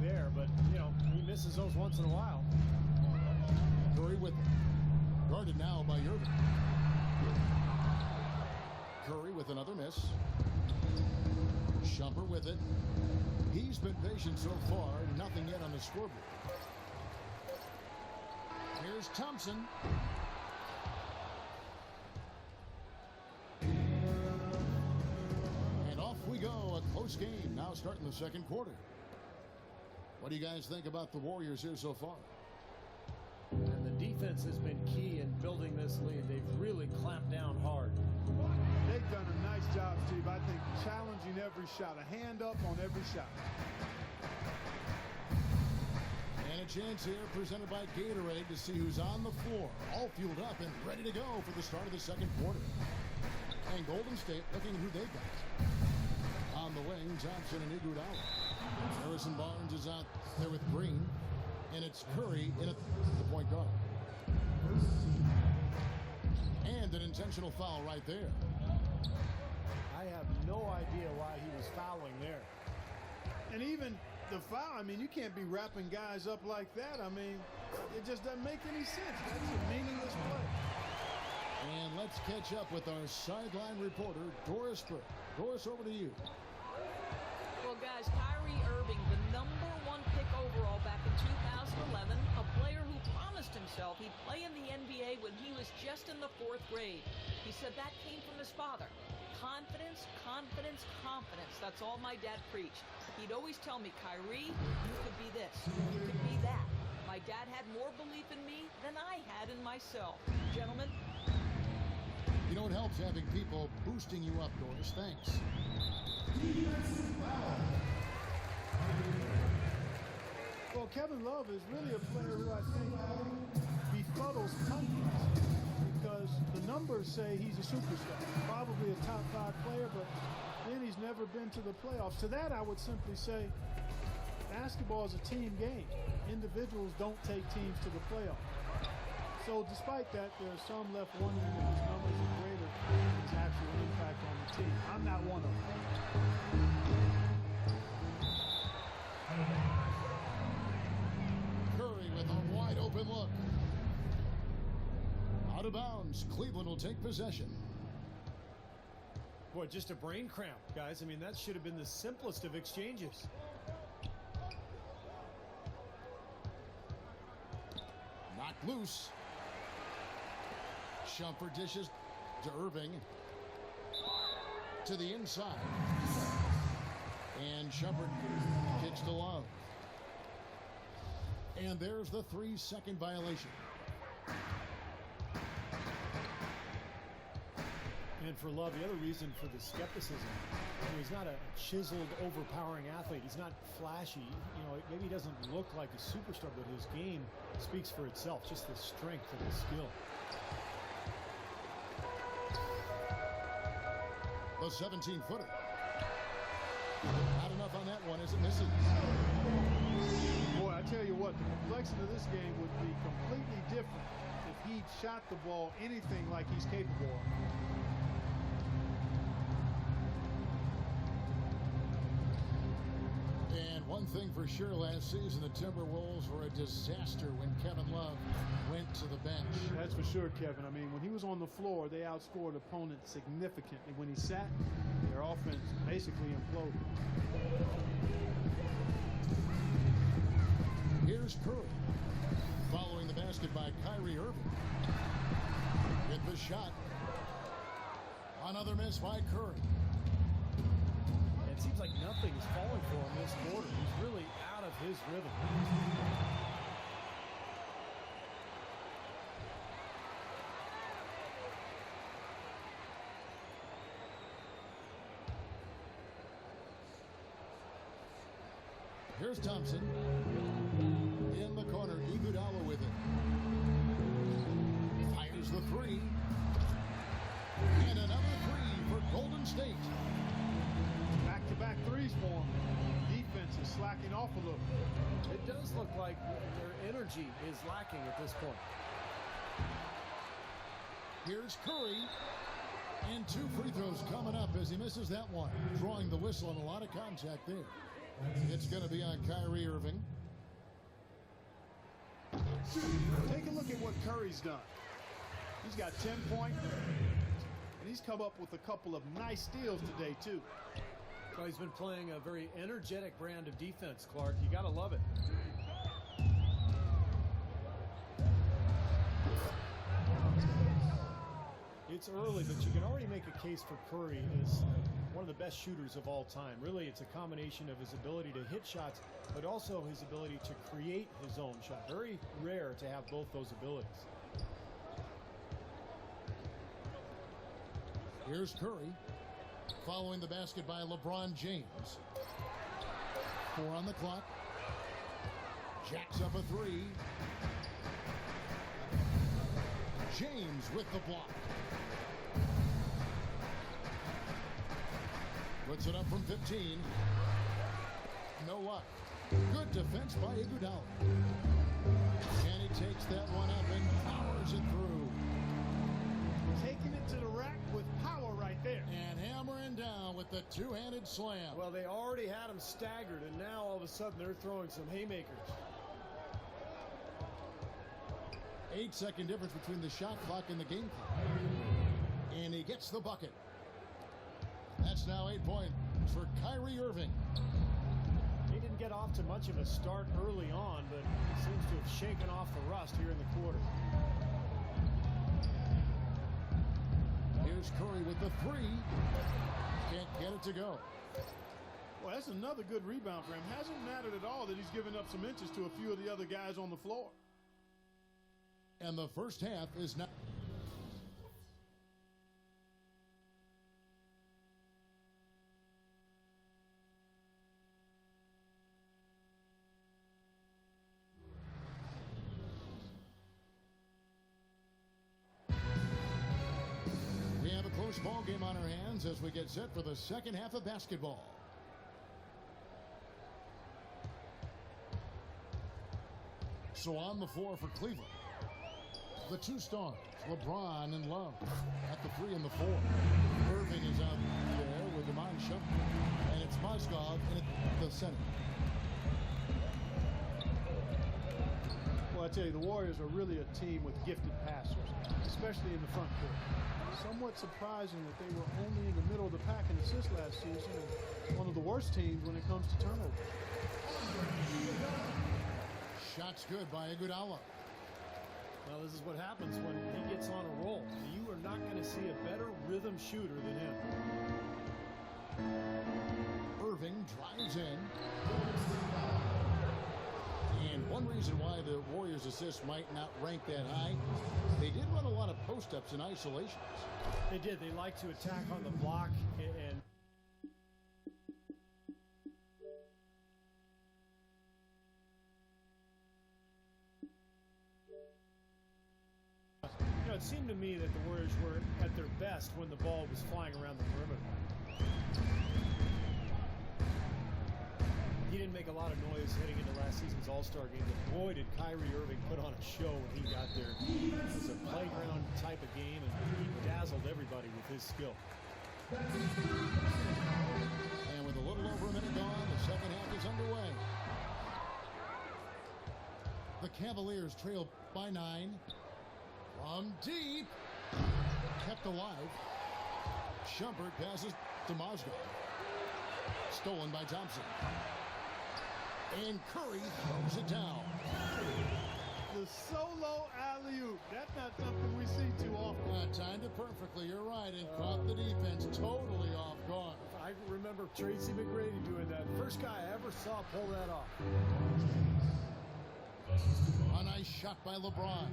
there, but, you know, he misses those once in a while. Curry with it. Guarded now by Irving. Curry with another miss. Shumpert with it. He's been patient so far. Nothing yet on the scoreboard. Here's Thompson. And off we go. A close game. Now starting the second quarter. What do you guys think about the Warriors here so far? And the defense has been key in building this lead. They've really clamped down hard. They've done a nice job, Steve. I think challenging every shot, a hand up on every shot. And a chance here presented by Gatorade to see who's on the floor, all fueled up and ready to go for the start of the second quarter. And Golden State looking who they got. On the wing, Johnson and Iguodala. Harrison Barnes is out there with Green, and it's Curry in at the point guard. And an intentional foul right there. I have no idea why he was fouling there. And even the foul, I mean, you can't be wrapping guys up like that. I mean, it just doesn't make any sense. That's a meaningless play. And let's catch up with our sideline reporter, Doris Burke. Doris, over to you. Well, guys, Kyrie Irving, the #1 pick overall back in 2011, a player who promised himself he'd play in the NBA when he was just in the 4th grade. He said that came from his father. Confidence, confidence, confidence. That's all my dad preached. He'd always tell me, Kyrie, you could be this, you could be that. My dad had more belief in me than I had in myself. Gentlemen. You know, it helps having people boosting you up, Doris. Thanks. Well, Kevin Love is really a player who I think befuddles pundits because the numbers say he's a superstar, probably a top 5 player, but then he's never been to the playoffs. To that, I would simply say basketball is a team game. Individuals don't take teams to the playoffs. So despite that, there are some left wondering if his numbers are greater than his actual impact on the team. I'm not one of them. Curry with a wide open look. Out of bounds. Cleveland will take possession. Boy, just a brain cramp, guys. I mean, that should have been the simplest of exchanges. Knocked loose. Shumpert dishes to Irving. To the inside. And Shumpert kicks to Love. And there's the 3-second violation. And for Love, the other reason for the skepticism, you know, he's not a chiseled, overpowering athlete. He's not flashy. You know, maybe he doesn't look like a superstar, but his game speaks for itself. Just the strength and the skill. The 17-footer. Not enough on that one as it misses. Boy, I tell you what, the complexity of this game would be completely different if he shot the ball anything like he's capable of. And one thing for sure, last season, the Timberwolves were a disaster when Kevin Love went to the bench. That's for sure, Kevin. I mean, when he was on the floor, they outscored opponents significantly. When he sat, their offense basically imploded. Here's Curry. Following the basket by Kyrie Irving. Get the shot. Another miss by Curry. It seems like nothing is falling for him this quarter. He's really out of his rhythm. Here's Thompson. In the corner, Iguodala with it. Fires the 3. And another 3 for Golden State. Back-to-back threes for him. Defense is slacking off a little. It does look like their energy is lacking at this point. Here's Curry. And 2 free throws coming up as he misses that one. Drawing the whistle and a lot of contact there. It's going to be on Kyrie Irving. Take a look at what Curry's done. He's got 10 points, and he's come up with a couple of nice steals today, too. Well, he's been playing a very energetic brand of defense, Clark. You got to love it. It's early, but you can already make a case for Curry as one of the best shooters of all time. Really, it's a combination of his ability to hit shots, but also his ability to create his own shot. Very rare to have both those abilities. Here's Curry, following the basket by LeBron James. 4 on the clock. Jacks up a 3. James with the block. Puts it up from 15. No luck. Good defense by Iguodala. And he takes that one up and powers it through. Taking it to the rack with power right there. And hammering down with the two-handed slam. Well, they already had him staggered, and now all of a sudden they're throwing some haymakers. 8-second difference between the shot clock and the game clock. And he gets the bucket. That's now 8 points for Kyrie Irving. He didn't get off to much of a start early on, but seems to have shaken off the rust here in the quarter. Here's Curry with the 3. Can't get it to go. Well, that's another good rebound for him. Hasn't mattered at all that he's given up some inches to a few of the other guys on the floor. And the first half is now. We have a close ball game on our hands as we get set for the second half of basketball. So on the floor for Cleveland, the 2 stars, LeBron and Love, at the 3 and the 4. Irving is out there with Iman Shumpert, and it's Mozgov in the center. Well, I tell you, the Warriors are really a team with gifted passers, especially in the front court. Somewhat surprising that they were only in the middle of the pack in assists last season, and one of the worst teams when it comes to turnovers. Shots good by Iguodala. Well, this is what happens when he gets on a roll. You are not going to see a better rhythm shooter than him. Irving drives in. And one reason why the Warriors' assists might not rank that high, they did run a lot of post-ups and isolations. They did. They like to attack on the block and it seemed to me that the Warriors were at their best when the ball was flying around the perimeter. He didn't make a lot of noise heading into last season's All-Star game, but boy, did Kyrie Irving put on a show when he got there. It was a playground type of game, and he dazzled everybody with his skill. And with a little over a minute gone, the second half is underway. The Cavaliers trail by 9. From deep, kept alive. Shumpert passes to Mozgov. Stolen by Thompson. And Curry throws it down. The solo alley-oop. That's not something we see too often. Timed it perfectly, you're right, and caught the defense totally off guard. I remember Tracy McGrady doing that. First guy I ever saw pull that off. A nice shot by LeBron.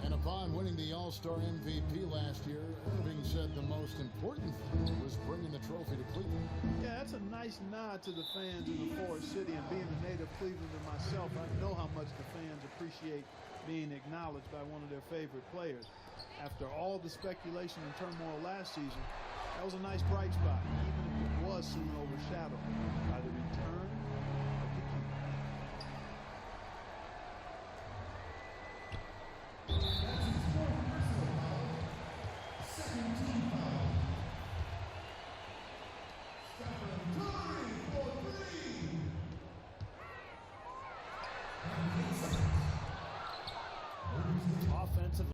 And upon winning the All-Star MVP last year, Irving said the most important thing was bringing the trophy to Cleveland. Yeah, that's a nice nod to the fans in the Forest City, and being a native Clevelander myself, I know how much the fans appreciate being acknowledged by one of their favorite players. After all the speculation and turmoil last season, that was a nice bright spot, even if it was soon overshadowed by the return of the King.